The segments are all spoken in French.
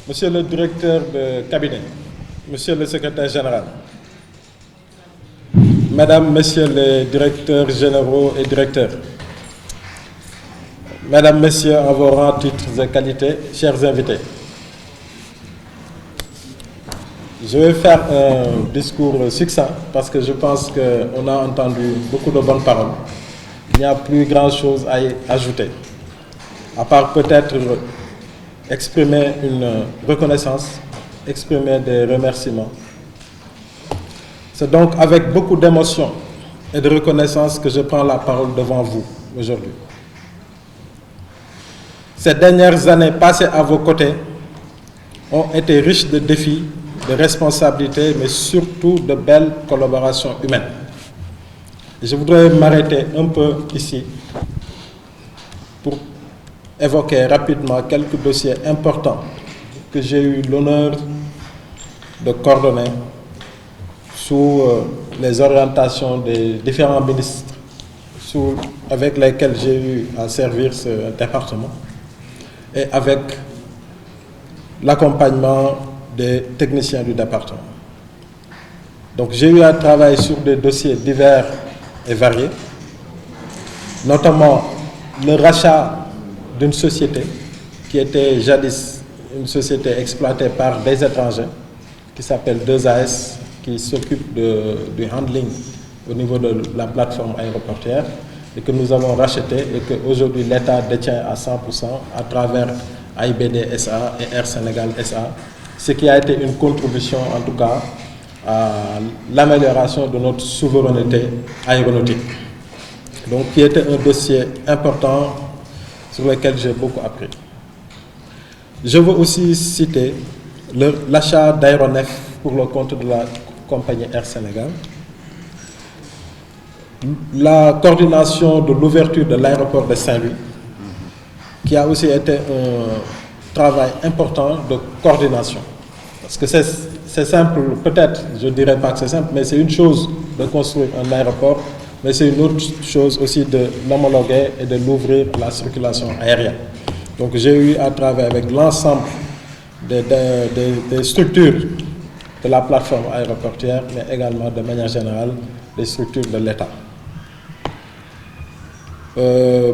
Monsieur le directeur de cabinet, Monsieur le secrétaire général, Mesdames, Messieurs les directeurs généraux et directeurs, Mesdames, Messieurs, en vos rangs, titres et qualités, chers invités, je vais faire un discours succinct parce que je pense qu'on a entendu beaucoup de bonnes paroles. Il n'y a plus grand-chose à y ajouter, à part peut-être exprimer une reconnaissance, exprimer des remerciements. C'est donc avec beaucoup d'émotion et de reconnaissance que je prends la parole devant vous aujourd'hui. Ces dernières années passées à vos côtés ont été riches de défis, de responsabilités, mais surtout de belles collaborations humaines. Je voudrais m'arrêter un peu ici pour évoquer rapidement quelques dossiers importants que j'ai eu l'honneur de coordonner sous les orientations des différents ministres avec lesquels j'ai eu à servir ce département et avec l'accompagnement des techniciens du département. Donc j'ai eu à travailler sur des dossiers divers et variés, notamment le rachat d'une société qui était jadis une société exploitée par des étrangers, qui s'appelle 2AS, qui s'occupe du handling au niveau de la plateforme aéroportuaire, et que nous avons racheté et qu'aujourd'hui l'État détient à 100% à travers AIBD SA et Air Sénégal SA, ce qui a été une contribution en tout cas à l'amélioration de notre souveraineté aéronautique. Donc qui était un dossier important sur lequel j'ai beaucoup appris. Je veux aussi citer l'achat d'aéronefs pour le compte de la compagnie Air Sénégal, la coordination de l'ouverture de l'aéroport de Saint-Louis, qui a aussi été un travail important de coordination. Parce que c'est simple, peut-être, je ne dirais pas que c'est simple, mais c'est une chose de construire un aéroport, mais c'est une autre chose aussi de l'homologuer et de l'ouvrir à la circulation aérienne. Donc j'ai eu à travailler avec l'ensemble des structures de la plateforme aéroportuaire, mais également de manière générale des structures de l'État.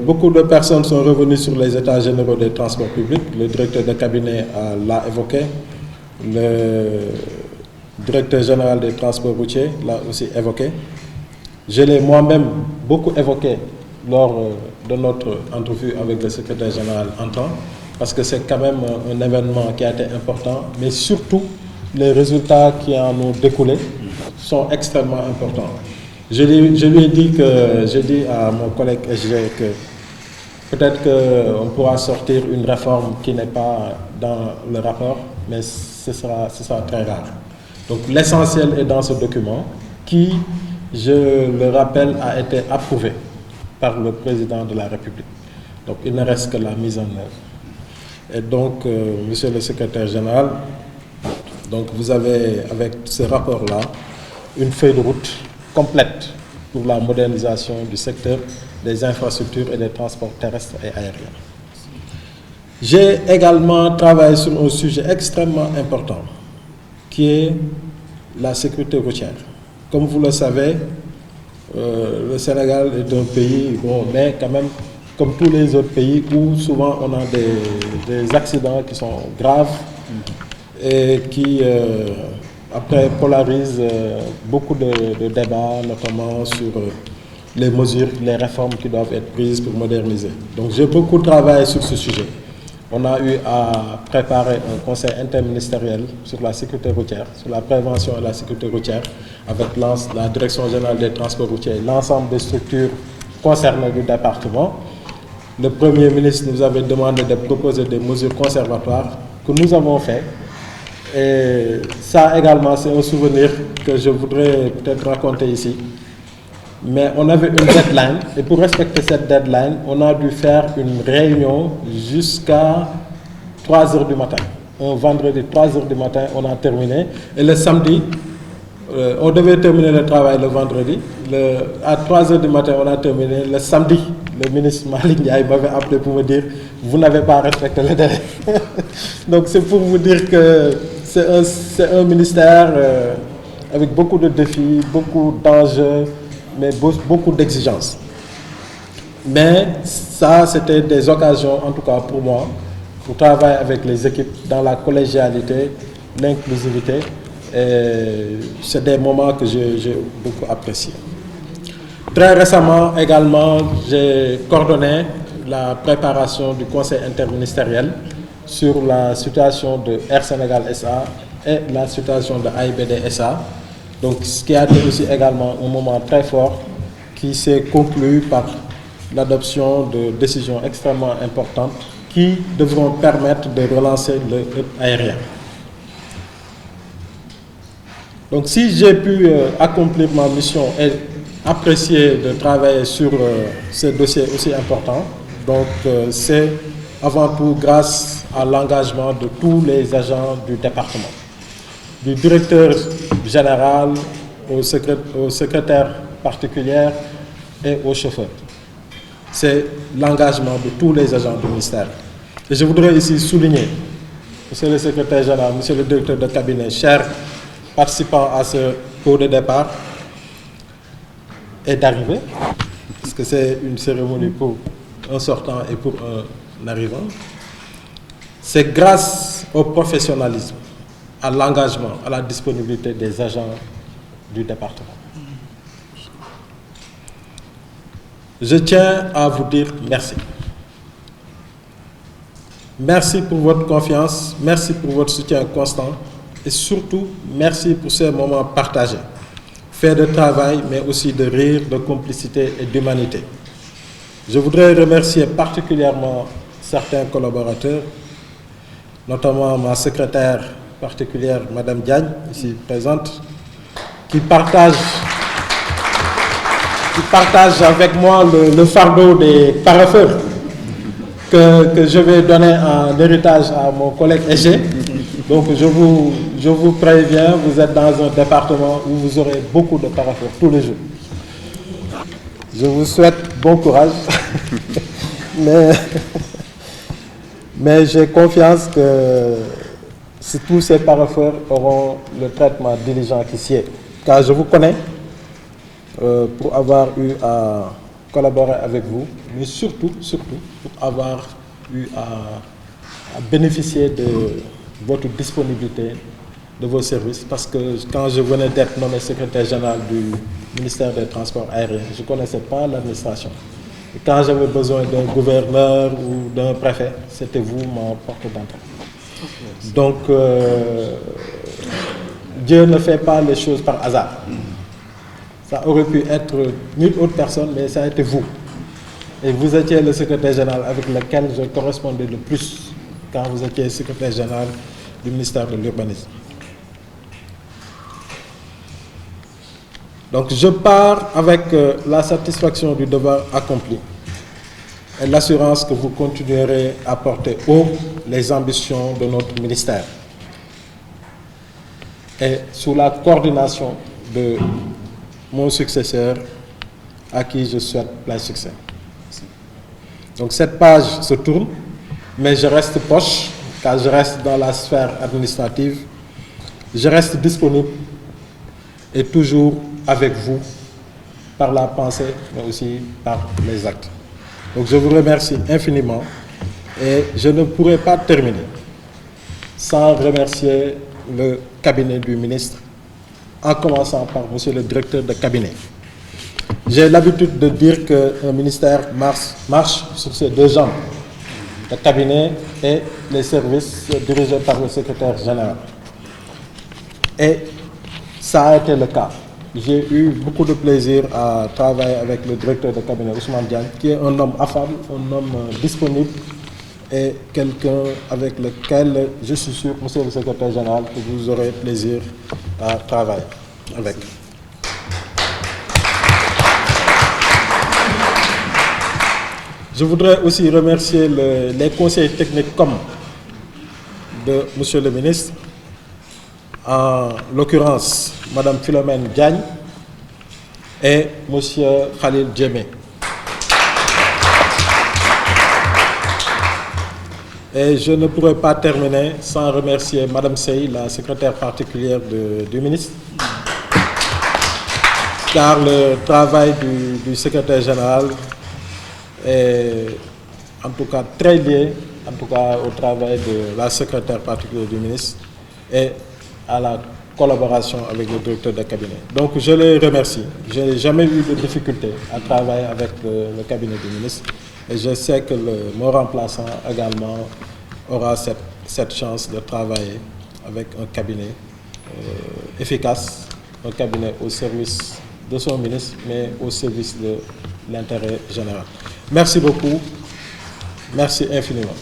Beaucoup de personnes sont revenues sur les états généraux des transports publics. Le directeur de cabinet l'a évoqué. Le directeur général des transports routiers l'a aussi évoqué. Je l'ai moi-même beaucoup évoqué lors de notre entrevue avec le secrétaire général Antoine, parce que c'est quand même un événement qui a été important, mais surtout les résultats qui en ont découlé sont extrêmement importants. Je lui ai dit j'ai dit à mon collègue SG que peut-être qu'on pourra sortir une réforme qui n'est pas dans le rapport, mais ce sera très rare. Donc l'essentiel est dans ce document qui, je le rappelle, a été approuvé par le président de la République. Donc il ne reste que la mise en œuvre. Et donc, monsieur le secrétaire général, donc vous avez avec ce rapport-là une feuille de route complète pour la modernisation du secteur des infrastructures et des transports terrestres et aériens. J'ai également travaillé sur un sujet extrêmement important qui est la sécurité routière. Comme vous le savez, le Sénégal est un pays, mais quand même, comme tous les autres pays, où souvent on a des accidents qui sont graves et qui, après, polarisent beaucoup de débats, notamment sur les mesures, les réformes qui doivent être prises pour moderniser. Donc j'ai beaucoup travaillé sur ce sujet. On a eu à préparer un conseil interministériel sur la sécurité routière, sur la prévention et la sécurité routière, avec la Direction générale des transports routiers, l'ensemble des structures concernées du département. Le Premier ministre nous avait demandé de proposer des mesures conservatoires que nous avons fait. Et ça également, c'est un souvenir que je voudrais peut-être raconter ici. Mais on avait une deadline, et pour respecter cette deadline, on a dû faire une réunion jusqu'à 3 heures du matin. Un vendredi, 3 heures du matin, on a terminé. Et le samedi, on devait terminer le travail le vendredi. À 3 heures du matin, on a terminé. Le samedi, le ministre Malick Ndiaye m'avait appelé pour me dire vous n'avez pas respecté le délai. Donc c'est pour vous dire que c'est un ministère avec beaucoup de défis, beaucoup d'enjeux, mais beaucoup d'exigences. Mais ça, c'était des occasions, en tout cas pour moi, pour travailler avec les équipes dans la collégialité, l'inclusivité. Et c'est des moments que j'ai beaucoup appréciés. Très récemment également, j'ai coordonné la préparation du conseil interministériel sur la situation de Air Sénégal SA et la situation de AIBD SA. Donc, ce qui a été aussi également un moment très fort qui s'est conclu par l'adoption de décisions extrêmement importantes qui devront permettre de relancer le hub aérien. Donc, si j'ai pu accomplir ma mission et apprécier de travailler sur ces dossiers aussi importants, donc c'est avant tout grâce à l'engagement de tous les agents du département, du directeur général au secrétaire particulier et au chauffeur. C'est l'engagement de tous les agents du ministère. Et je voudrais ici souligner, monsieur le secrétaire général, monsieur le directeur de cabinet, chers participants à ce cours de départ et d'arrivée, parce que c'est une cérémonie pour un sortant et pour un arrivant. C'est grâce au professionnalisme, à l'engagement, à la disponibilité des agents du département. Je tiens à vous dire merci. Merci pour votre confiance, merci pour votre soutien constant et surtout merci pour ces moments partagés, faits de travail mais aussi de rire, de complicité et d'humanité. Je voudrais remercier particulièrement certains collaborateurs, notamment ma secrétaire particulière, Madame Diagne, ici présente, qui partage avec moi le fardeau des parapheurs que je vais donner en héritage à mon collègue Égé. Donc je vous préviens, vous êtes dans un département où vous aurez beaucoup de parapheurs tous les jours. Je vous souhaite bon courage, mais j'ai confiance que tous ces parapheurs auront le traitement diligent qui sied. Car je vous connais pour avoir eu à collaborer avec vous, mais surtout pour avoir eu à bénéficier de votre disponibilité, de vos services, parce que quand je venais d'être nommé secrétaire général du ministère des Transports aériens, je ne connaissais pas l'administration. Et quand j'avais besoin d'un gouverneur ou d'un préfet, c'était vous mon porte d'entrée. Donc, Dieu ne fait pas les choses par hasard. Ça aurait pu être une autre personne, mais ça a été vous. Et vous étiez le secrétaire général avec lequel je correspondais le plus quand vous étiez secrétaire général du ministère de l'Urbanisme. Donc je pars avec la satisfaction du devoir accompli et l'assurance que vous continuerez à porter haut les ambitions de notre ministère et sous la coordination de mon successeur à qui je souhaite plein succès. Donc cette page se tourne, mais je reste proche car je reste dans la sphère administrative, je reste disponible et toujours avec vous par la pensée mais aussi par les actes. Donc je vous remercie infiniment et je ne pourrai pas terminer sans remercier le cabinet du ministre en commençant par monsieur le directeur de cabinet. J'ai l'habitude de dire qu'un ministère marche sur ses deux jambes, le cabinet et les services dirigés par le secrétaire général. Et ça a été le cas. J'ai eu beaucoup de plaisir à travailler avec le directeur de cabinet, Ousmane Diagne, qui est un homme affable, un homme disponible et quelqu'un avec lequel je suis sûr, monsieur le secrétaire général, que vous aurez plaisir à travailler avec. Je voudrais aussi remercier les conseils techniques comme de monsieur le ministre, en l'occurrence madame Philomène Diagne et monsieur Khalil Djemé. Et je ne pourrais pas terminer sans remercier Madame Sey, la secrétaire particulière du ministre, car le travail du secrétaire général est en tout cas très lié, en tout cas au travail de la secrétaire particulière du ministre et à la collaboration avec le directeur de cabinet. Donc je les remercie. Je n'ai jamais eu de difficulté à travailler avec le cabinet du ministre et je sais que mon remplaçant également aura cette chance de travailler avec un cabinet efficace, un cabinet au service de son ministre, mais au service de l'intérêt général. Merci beaucoup. Merci infiniment.